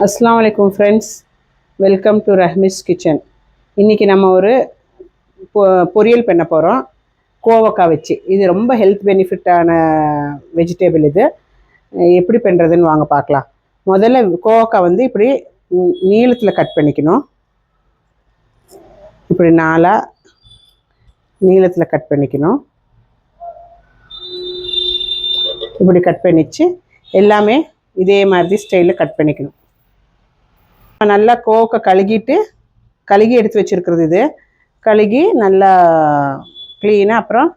அஸ்ஸலாமு அலைக்கும் friends, welcome to ரஹ்மிஸ் kitchen. இன்றைக்கி நம்ம ஒரு பொரியல் பண்ண போகிறோம் கோவக்காய் வச்சு. இது ரொம்ப ஹெல்த் பெனிஃபிட்டான வெஜிடேபிள். இது எப்படி பண்ணுறதுன்னு வாங்க பார்க்கலாம். முதல்ல கோவக்காய் வந்து இப்படி நீளத்தில் கட் பண்ணிக்கணும். இப்படி 4 நீளத்தில் கட் பண்ணிக்கணும். இப்படி கட் பண்ணிச்சு எல்லாமே இதே மாதிரி ஸ்டைலில் கட் பண்ணிக்கணும். நல்லா கோவக்காய் கழுகி எடுத்து வச்சுருக்கிறது. இது கழுகி நல்லா க்ளீனாக அப்புறம்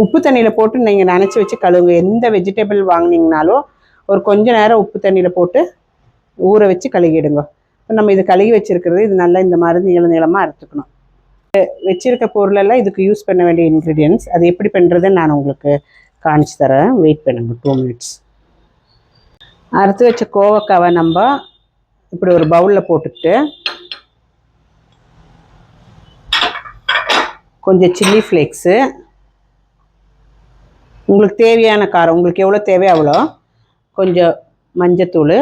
உப்பு தண்ணியில் போட்டு நீங்கள் நனைச்சி வச்சு கழுவுங்க. எந்த வெஜிடபிள் வாங்கினீங்கனாலும் ஒரு கொஞ்சம் நேரம் உப்பு தண்ணியில் போட்டு ஊற வச்சு கழுகிடுங்க. இப்போ நம்ம இது கழுகி வச்சுருக்கிறது இது நல்லா இந்த மாதிரி நீளமாக அறுத்துக்கணும். வச்சுருக்க பொருளெல்லாம் இதுக்கு யூஸ் பண்ண வேண்டிய இன்க்ரீடியன்ட்ஸ். அது எப்படி பண்ணுறதுன்னு நான் உங்களுக்கு காணிச்சு தரேன். வெயிட் பண்ணுங்க 2 மினிட்ஸ். அறுத்து வச்ச கோவக்காவை நம்ம இப்படி ஒரு பவுலில் போட்டுக்கிட்டு கொஞ்சம் சில்லி ஃப்ளேக்ஸு, உங்களுக்கு தேவையான காரம், உங்களுக்கு எவ்வளோ தேவையோ அவ்வளோ, கொஞ்சம் மஞ்சத்தூள்,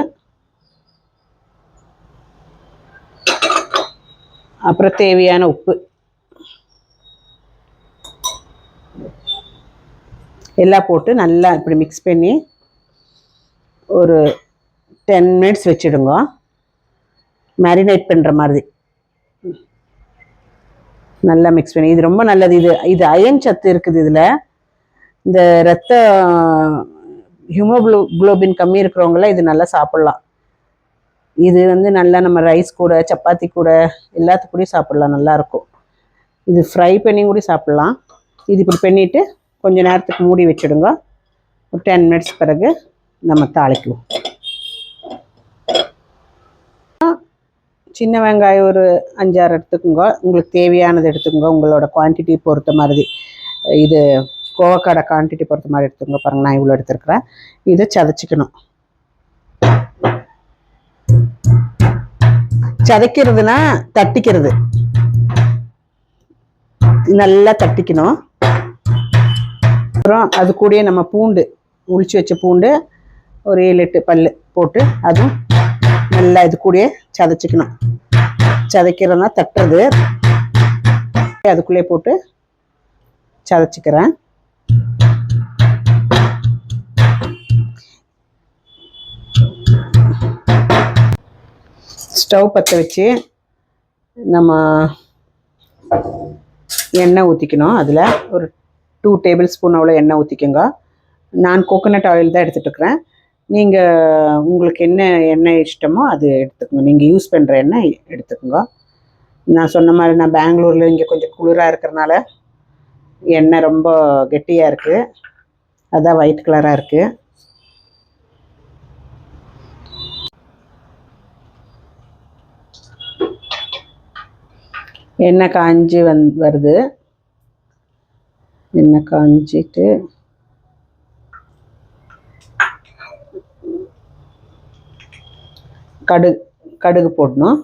அப்புறம் தேவையான உப்பு எல்லாம் போட்டு நல்லா இப்படி மிக்ஸ் பண்ணி ஒரு 10 மினிட்ஸ் வச்சுடுங்க. மேரினேட் பண்ணுற மாதிரி நல்லா மிக்ஸ் பண்ணி. இது ரொம்ப நல்லது. இது அயன் சத்து இருக்குது. இதில் இந்த ரத்த ஹீமோகுளோபின் கம்மி இருக்கிறவங்களாம் இது நல்லா சாப்பிட்லாம். இது வந்து நல்லா நம்ம ரைஸ் கூட சப்பாத்தி கூட எல்லாத்துக்கூடயும் சாப்பிட்லாம், நல்லாயிருக்கும். இது ஃப்ரை பண்ணி கூட சாப்பிட்லாம். இது இப்படி பண்ணிவிட்டு கொஞ்சம் நேரத்துக்கு மூடி வச்சுடுங்க. ஒரு 10 மினிட்ஸ் பிறகு நம்ம தாளிக்குவோம். சின்ன வெங்காயம் ஒரு 5-6 எடுத்துக்கோங்க. உங்களுக்கு தேவையானது எடுத்துக்கோங்க. உங்களோட குவான்டிட்டி பொறுத்த மாதிரி, இது கோவக்காய் குவான்டிட்டி பொறுத்த மாதிரி எடுத்துக்கோங்க. பாருங்கள், நான் இவ்வளோ எடுத்துருக்குறேன். இதை சதைச்சிக்கணும். சதைக்கிறதுனா தட்டிக்கிறது, நல்லா தட்டிக்கணும். அப்புறம் அது கூடயே நம்ம பூண்டு, உளிச்சு வச்ச பூண்டு ஒரு 7-8 பல் போட்டு அதுவும் நல்லா இது கூடயே சதைச்சிக்கணும். சதைக்கிறதுனா தட்டுறது, அதுக்குள்ளே போட்டு சதைச்சிக்கிறேன். ஸ்டவ் பற்ற வச்சு நம்ம எண்ணெய் ஊற்றிக்கணும். அதில் ஒரு 2 டேபிள் ஸ்பூன் அவ்வளோ எண்ணெய் ஊற்றிக்கோங்க. நான் கோகோனட் ஆயில் தான் எடுத்துகிட்ருக்குறேன். நீங்கள் உங்களுக்கு என்ன எண்ணெய் இஷ்டமோ அது எடுத்துக்கோங்க. நீங்கள் யூஸ் பண்ணுற எண்ணெய் எடுத்துக்கோங்க. நான் சொன்ன மாதிரி நான் பெங்களூரில் இங்கே கொஞ்சம் குளிராக இருக்கிறனால எண்ணெய் ரொம்ப கெட்டியாக இருக்குது, அதான் ஒயிட் கலராக இருக்குது. எண்ணெய் காஞ்சி வருது. எண்ணெய் காஞ்சிட்டு கடுகு போடணும்.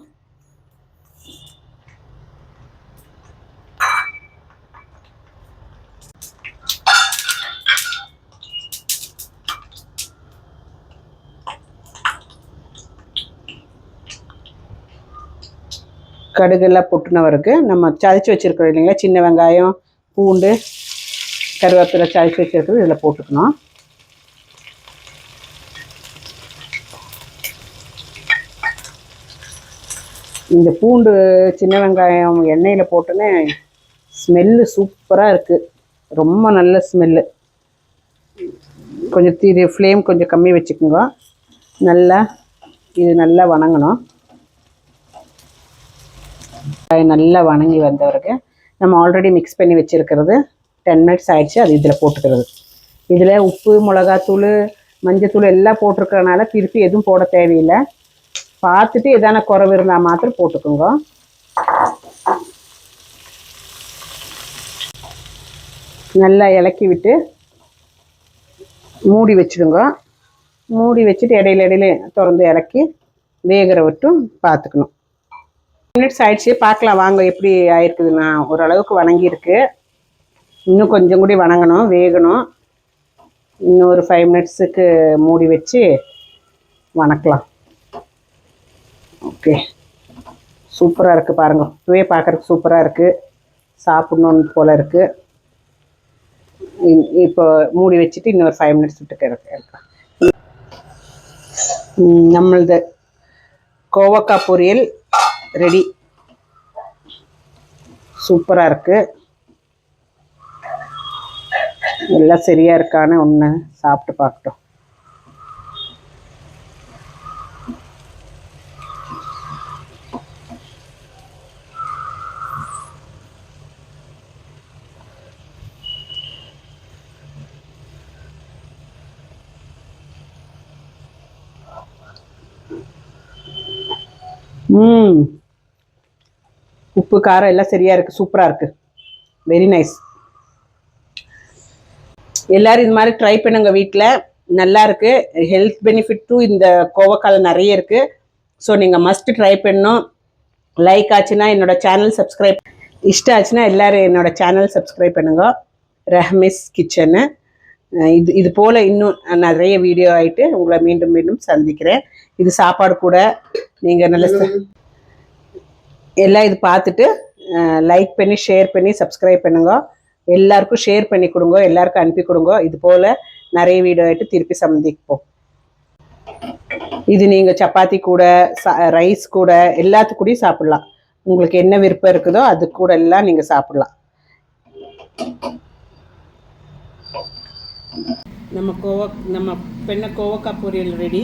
கடுகெல்லாம் பொட்டுனவருக்கு நம்ம சதைச்சி வச்சுருக்கிறோம் இல்லைங்களா, சின்ன வெங்காயம், பூண்டு, கருவேப்பிலை சதைச்சி வச்சுருக்கிறது இதில் போட்டுக்கணும். இந்த பூண்டு சின்ன வெங்காயம் எண்ணெயில் போட்டோன்னே ஸ்மெல்லு சூப்பராக இருக்குது. ரொம்ப நல்ல ஸ்மெல்லு. கொஞ்சம் ஃப்ளேம் கொஞ்சம் கம்மி வச்சுக்கோங்க. இது நல்லா வணங்கணும். நல்லா வணங்கி வந்தவருக்கு நம்ம ஆல்ரெடி மிக்ஸ் பண்ணி வச்சுருக்கிறது 10 மினிட்ஸ் ஆகிடுச்சு. அது இதில் போட்டுக்கிறது. இதில் உப்பு, மிளகாத்தூள், மஞ்சத்தூள் எல்லாம் போட்டிருக்கிறனால திருப்பி எதுவும் போட தேவையில்லை. பார்த்துட்டு எதான குறைவு இருந்தால் மாத்திரம் போட்டுக்கோங்க. நல்லா இலக்கி விட்டு மூடி வச்சுடுங்க. மூடி வச்சுட்டு இடையில திறந்து இறக்கி வேகிற விட்டும் பார்த்துக்கணும். 10 மினிட்ஸ் ஆயிடுச்சு, பார்க்கலாம் வாங்க எப்படி ஆயிருக்குதுன்னா. ஓரளவுக்கு வணங்கியிருக்கு. இன்னும் கொஞ்சம் கூட வணங்கணும், வேகணும். இன்னும் ஒரு 5 மினிட்ஸுக்கு மூடி வச்சு வணக்கலாம். ஓகே, சூப்பராக இருக்குது பாருங்க. இப்போவே பார்க்குறதுக்கு சூப்பராக இருக்குது, சாப்பிட்ணுன்னு போல் இருக்குது. இப்போ மூடி வச்சுட்டு இன்னொரு 5 மினிட்ஸ் விட்டு எடுக்கலாம். நம்மளது கோவக்காய் பொரியல் ரெடி. சூப்பராக இருக்குது. எல்லாம் சரியாக இருக்கான்னு ஒன்று சாப்பிட்டு பார்க்கட்டும். உப்பு காரம் எல்லாம் சரியா இருக்கு, சூப்பரா இருக்கு, வெரி நைஸ். எல்லாரும் இது மாதிரி ட்ரை பண்ணுங்க வீட்டில், நல்லா இருக்கு. ஹெல்த் பெனிஃபிட்டும் இந்த கோவக்கால நிறைய இருக்கு. ஸோ நீங்கள் மஸ்ட் ட்ரை பண்ணணும். லைக் ஆச்சுன்னா என்னோட சேனல் சப்ஸ்கிரைப், இஷ்டம் ஆச்சுன்னா எல்லாரும் என்னோட சேனல் சப்ஸ்கிரைப் பண்ணுங்க. ரஹ்மிஸ் கிச்சனு. இது போல் இன்னும் நிறைய வீடியோ ஆகிட்டு உங்களை மீண்டும் மீண்டும் சந்திக்கிறேன். இது சாப்பாடு கூட நீங்கள் நல்ல எல்லாம் இது பார்த்துட்டு லைக் பண்ணி ஷேர் பண்ணி சப்ஸ்கிரைப் பண்ணுங்க. எல்லாருக்கும் ஷேர் பண்ணி கொடுங்க, எல்லாருக்கும் அனுப்பி கொடுங்க. இது போல் நிறைய வீடியோ ஆகிட்டு திருப்பி சந்திப்போம். இது நீங்கள் சப்பாத்தி கூட ரைஸ் கூட எல்லாத்துக்கூடயும் சாப்பிட்லாம். உங்களுக்கு என்ன விருப்பம் இருக்குதோ அது கூட எல்லாம் நீங்கள் சாப்பிட்லாம். நம்ம கோவக்காய் பொரியல் ரெடி.